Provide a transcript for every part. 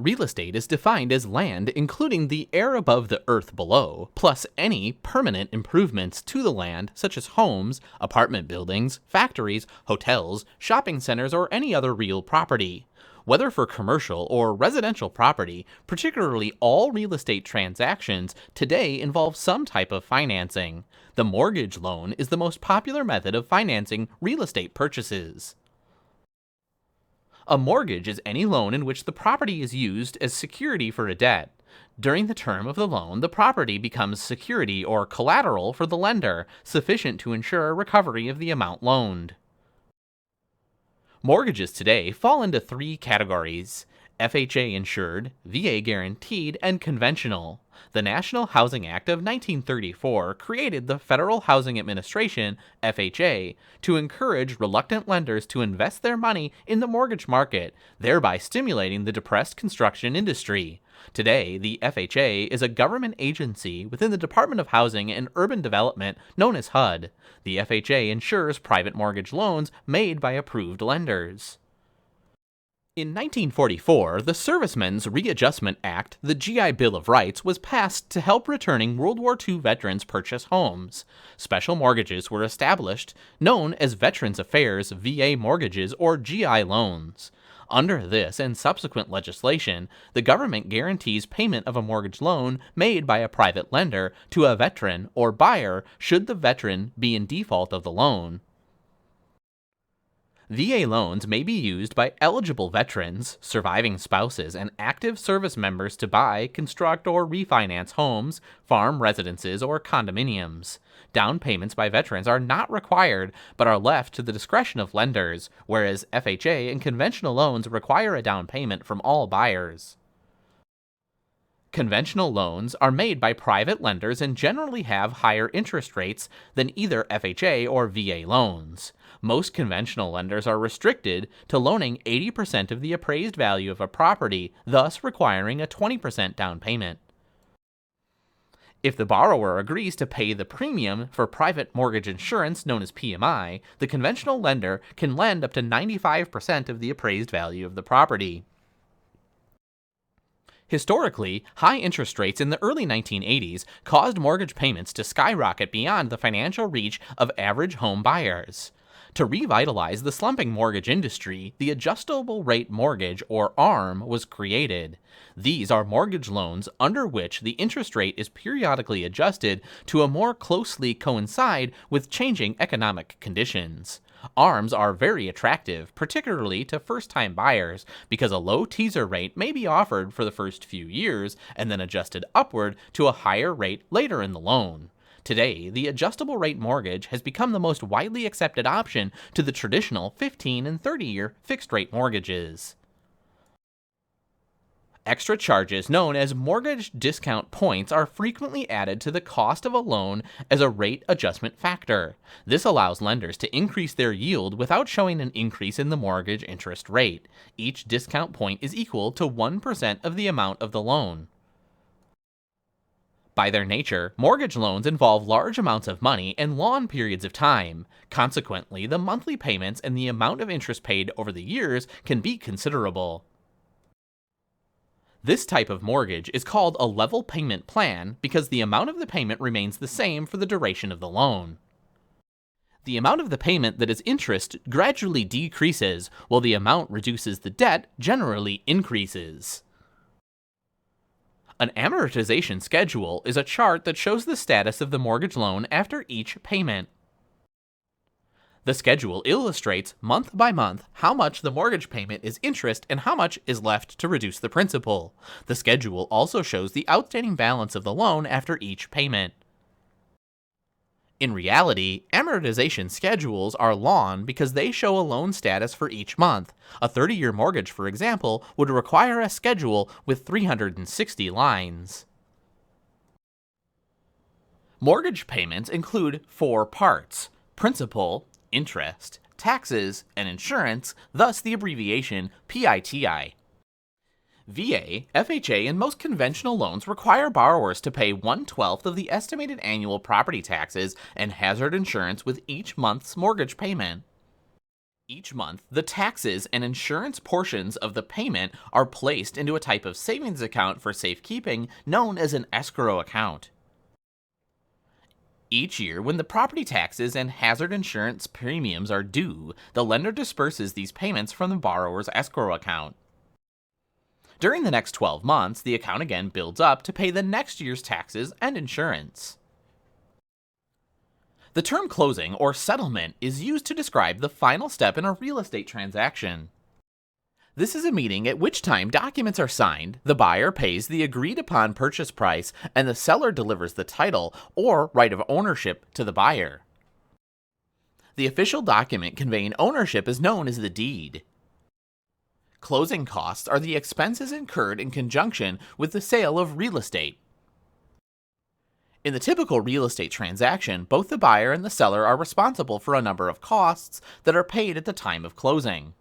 Real estate is defined as land including the air above the earth below, plus any permanent improvements to the land such as homes, apartment buildings, factories, hotels, shopping centers, or any other real property. Whether for commercial or residential property, particularly all real estate transactions today involve some type of financing. The mortgage loan is the most popular method of financing real estate purchases. A mortgage is any loan in which the property is used as security for a debt. During the term of the loan, the property becomes security or collateral for the lender, sufficient to ensure a recovery of the amount loaned. Mortgages today fall into three categories: FHA-insured, VA-guaranteed, and conventional. The National Housing Act of 1934 created the Federal Housing Administration, FHA, to encourage reluctant lenders to invest their money in the mortgage market, thereby stimulating the depressed construction industry. Today, the FHA is a government agency within the Department of Housing and Urban Development known as HUD. The FHA insures private mortgage loans made by approved lenders. In 1944, the Servicemen's Readjustment Act, the GI Bill of Rights, was passed to help returning World War II veterans purchase homes. Special mortgages were established, known as Veterans Affairs VA mortgages or GI loans. Under this and subsequent legislation, the government guarantees payment of a mortgage loan made by a private lender to a veteran or buyer should the veteran be in default of the loan. VA loans may be used by eligible veterans, surviving spouses, and active service members to buy, construct, or refinance homes, farm residences, or condominiums. Down payments by veterans are not required but are left to the discretion of lenders, whereas FHA and conventional loans require a down payment from all buyers. Conventional loans are made by private lenders and generally have higher interest rates than either FHA or VA loans. Most conventional lenders are restricted to loaning 80% of the appraised value of a property, thus requiring a 20% down payment. If the borrower agrees to pay the premium for private mortgage insurance known as PMI, the conventional lender can lend up to 95% of the appraised value of the property. Historically, high interest rates in the early 1980s caused mortgage payments to skyrocket beyond the financial reach of average home buyers. To revitalize the slumping mortgage industry, the adjustable rate mortgage, or ARM, was created. These are mortgage loans under which the interest rate is periodically adjusted to more closely coincide with changing economic conditions. ARMs are very attractive, particularly to first-time buyers, because a low teaser rate may be offered for the first few years and then adjusted upward to a higher rate later in the loan. Today, the adjustable rate mortgage has become the most widely accepted option to the traditional 15 and 30-year fixed-rate mortgages. Extra charges known as mortgage discount points are frequently added to the cost of a loan as a rate adjustment factor. This allows lenders to increase their yield without showing an increase in the mortgage interest rate. Each discount point is equal to 1% of the amount of the loan. By their nature, mortgage loans involve large amounts of money and long periods of time. Consequently, the monthly payments and the amount of interest paid over the years can be considerable. This type of mortgage is called a level payment plan because the amount of the payment remains the same for the duration of the loan. The amount of the payment that is interest gradually decreases, while the amount reduces the debt generally increases. An amortization schedule is a chart that shows the status of the mortgage loan after each payment. The schedule illustrates month by month how much the mortgage payment is interest and how much is left to reduce the principal. The schedule also shows the outstanding balance of the loan after each payment. In reality, amortization schedules are long because they show a loan status for each month. A 30-year mortgage, for example, would require a schedule with 360 lines. Mortgage payments include 4 parts: principal, interest, taxes, and insurance, thus the abbreviation PITI. VA, FHA, and most conventional loans require borrowers to pay 1/12 of the estimated annual property taxes and hazard insurance with each month's mortgage payment. Each month, the taxes and insurance portions of the payment are placed into a type of savings account for safekeeping known as an escrow account. Each year, when the property taxes and hazard insurance premiums are due, the lender disperses these payments from the borrower's escrow account. During the next 12 months, the account again builds up to pay the next year's taxes and insurance. The term closing or settlement is used to describe the final step in a real estate transaction. This is a meeting at which time documents are signed, the buyer pays the agreed upon purchase price, and the seller delivers the title or right of ownership to the buyer. The official document conveying ownership is known as the deed. Closing costs are the expenses incurred in conjunction with the sale of real estate. In the typical real estate transaction, both the buyer and the seller are responsible for a number of costs that are paid at the time of closing.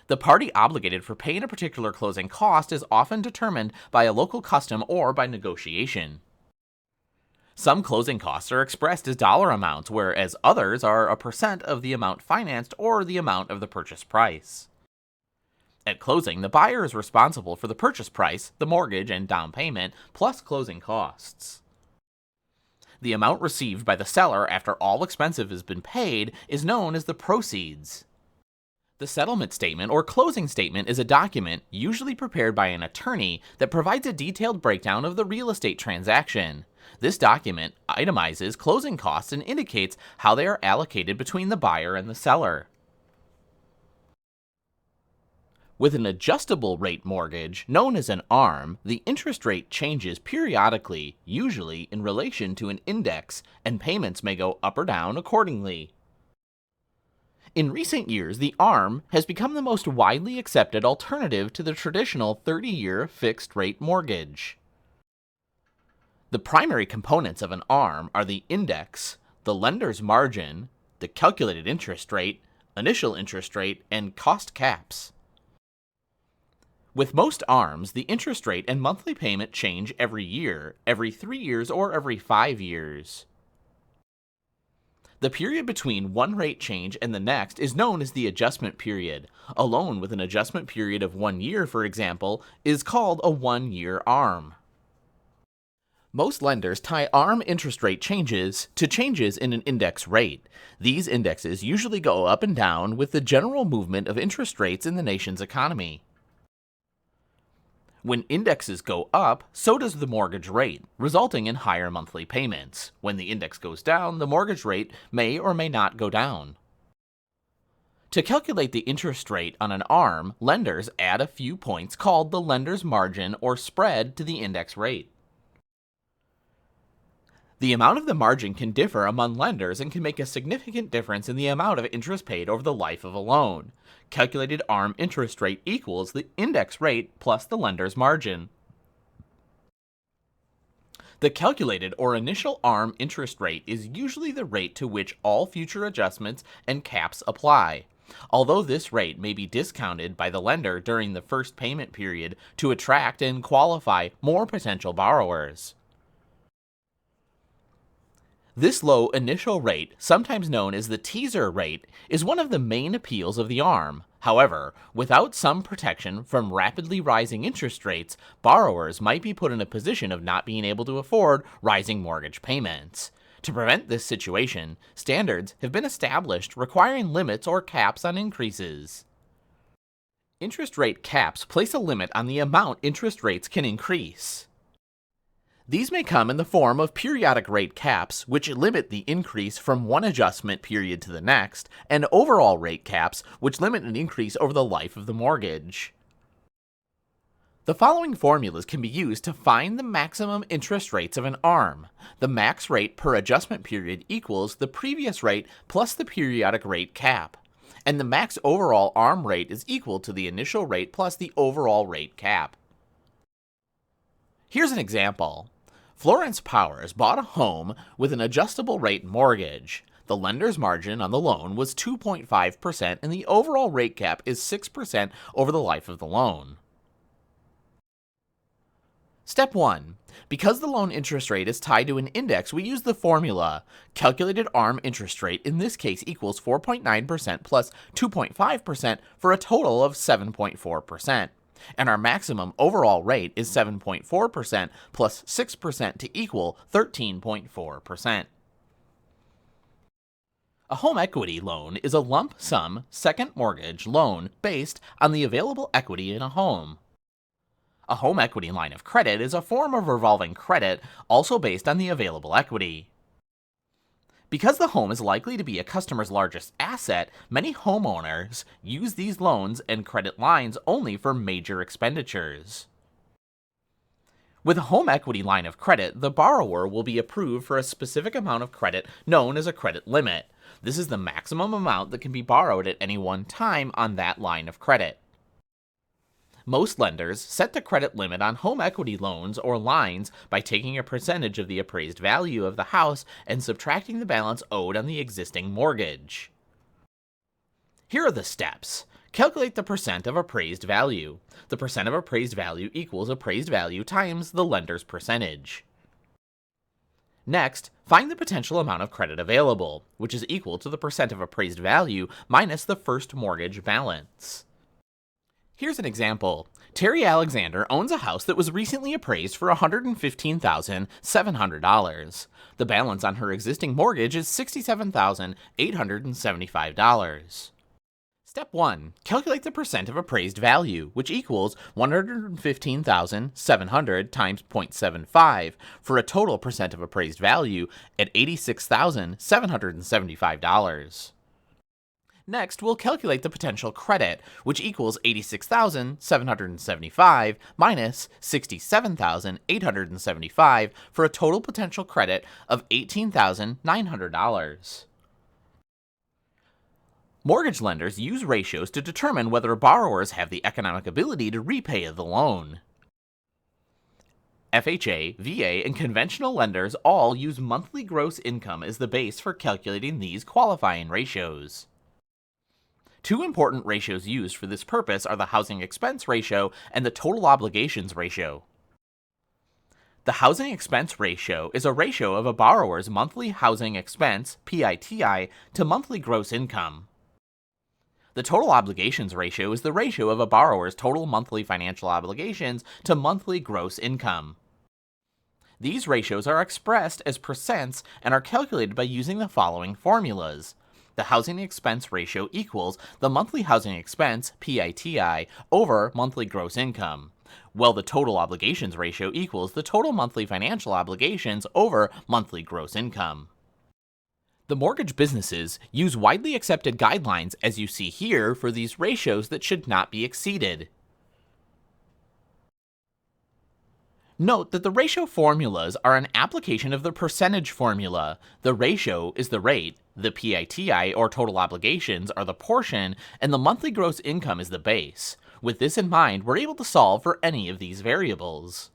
The party obligated for paying a particular closing cost is often determined by a local custom or by negotiation. Some closing costs are expressed as dollar amounts, whereas others are a percent of the amount financed or the amount of the purchase price. At closing, the buyer is responsible for the purchase price, the mortgage, and down payment, plus closing costs. The amount received by the seller after all expenses has been paid is known as the proceeds. The settlement statement or closing statement is a document, usually prepared by an attorney, that provides a detailed breakdown of the real estate transaction. This document itemizes closing costs and indicates how they are allocated between the buyer and the seller. With an adjustable rate mortgage, known as an ARM, the interest rate changes periodically, usually in relation to an index, and payments may go up or down accordingly. In recent years, the ARM has become the most widely accepted alternative to the traditional 30-year fixed-rate mortgage. The primary components of an ARM are the index, the lender's margin, the calculated interest rate, initial interest rate, and cost caps. With most ARMs, the interest rate and monthly payment change every year, every 3 years, or every 5 years. The period between one rate change and the next is known as the adjustment period. A loan with an adjustment period of 1 year, for example, is called a 1-year ARM. Most lenders tie ARM interest rate changes to changes in an index rate. These indexes usually go up and down with the general movement of interest rates in the nation's economy. When indexes go up, so does the mortgage rate, resulting in higher monthly payments. When the index goes down, the mortgage rate may or may not go down. To calculate the interest rate on an ARM, lenders add a few points called the lender's margin or spread to the index rate. The amount of the margin can differ among lenders and can make a significant difference in the amount of interest paid over the life of a loan. Calculated ARM interest rate equals the index rate plus the lender's margin. The calculated or initial ARM interest rate is usually the rate to which all future adjustments and caps apply. Although this rate may be discounted by the lender during the first payment period to attract and qualify more potential borrowers. This low initial rate, sometimes known as the teaser rate, is one of the main appeals of the ARM. However, without some protection from rapidly rising interest rates, borrowers might be put in a position of not being able to afford rising mortgage payments. To prevent this situation, standards have been established requiring limits or caps on increases. Interest rate caps place a limit on the amount interest rates can increase. These may come in the form of periodic rate caps, which limit the increase from one adjustment period to the next, and overall rate caps, which limit an increase over the life of the mortgage. The following formulas can be used to find the maximum interest rates of an ARM. The max rate per adjustment period equals the previous rate plus the periodic rate cap, and the max overall ARM rate is equal to the initial rate plus the overall rate cap. Here's an example. Florence Powers bought a home with an adjustable rate mortgage. The lender's margin on the loan was 2.5% and the overall rate cap is 6% over the life of the loan. Step 1. Because the loan interest rate is tied to an index, we use the formula. Calculated ARM interest rate in this case equals 4.9% plus 2.5% for a total of 7.4%. And our maximum overall rate is 7.4% plus 6% to equal 13.4%. A home equity loan is a lump sum second mortgage loan based on the available equity in a home. A home equity line of credit is a form of revolving credit also based on the available equity. Because the home is likely to be a customer's largest asset, many homeowners use these loans and credit lines only for major expenditures. With a home equity line of credit, the borrower will be approved for a specific amount of credit known as a credit limit. This is the maximum amount that can be borrowed at any one time on that line of credit. Most lenders set the credit limit on home equity loans or lines by taking a percentage of the appraised value of the house and subtracting the balance owed on the existing mortgage. Here are the steps. Calculate the percent of appraised value. The percent of appraised value equals appraised value times the lender's percentage. Next, find the potential amount of credit available, which is equal to the percent of appraised value minus the first mortgage balance. Here's an example. Terry Alexander owns a house that was recently appraised for $115,700. The balance on her existing mortgage is $67,875. Step 1. Calculate the percent of appraised value, which equals $115,700 times 0.75 for a total percent of appraised value at $86,775. Next, we'll calculate the potential credit, which equals $86,775 minus $67,875 for a total potential credit of $18,900. Mortgage lenders use ratios to determine whether borrowers have the economic ability to repay the loan. FHA, VA, and conventional lenders all use monthly gross income as the base for calculating these qualifying ratios. Two important ratios used for this purpose are the housing expense ratio and the total obligations ratio. The housing expense ratio is a ratio of a borrower's monthly housing expense, PITI, to monthly gross income. The total obligations ratio is the ratio of a borrower's total monthly financial obligations to monthly gross income. These ratios are expressed as percents and are calculated by using the following formulas. The housing expense ratio equals the monthly housing expense, PITI, over monthly gross income, while the total obligations ratio equals the total monthly financial obligations over monthly gross income. The mortgage businesses use widely accepted guidelines, as you see here, for these ratios that should not be exceeded. Note that the ratio formulas are an application of the percentage formula. The ratio is the rate, the PITI or total obligations are the portion, and the monthly gross income is the base. With this in mind, we're able to solve for any of these variables.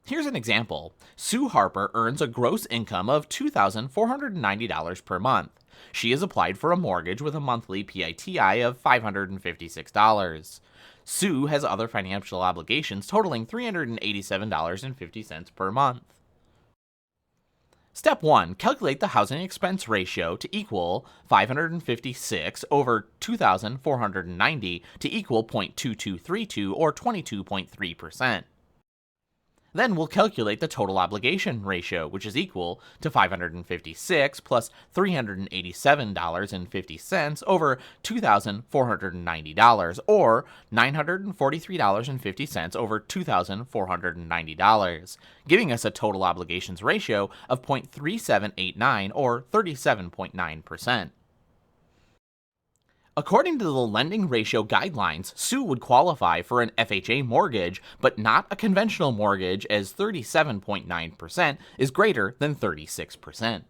Here's an example. Sue Harper earns a gross income of $2,490 per month. She has applied for a mortgage with a monthly PITI of $556. Sue has other financial obligations totaling $387.50 per month. Step 1. Calculate the housing expense ratio to equal 556 over 2,490 to equal 0.2232 or 22.3%. Then we'll calculate the total obligation ratio, which is equal to 556 plus $387.50 over $2,490, or $943.50 over $2,490, giving us a total obligations ratio of 0.3789 or 37.9%. According to the lending ratio guidelines, Sue would qualify for an FHA mortgage, but not a conventional mortgage, as 37.9% is greater than 36%.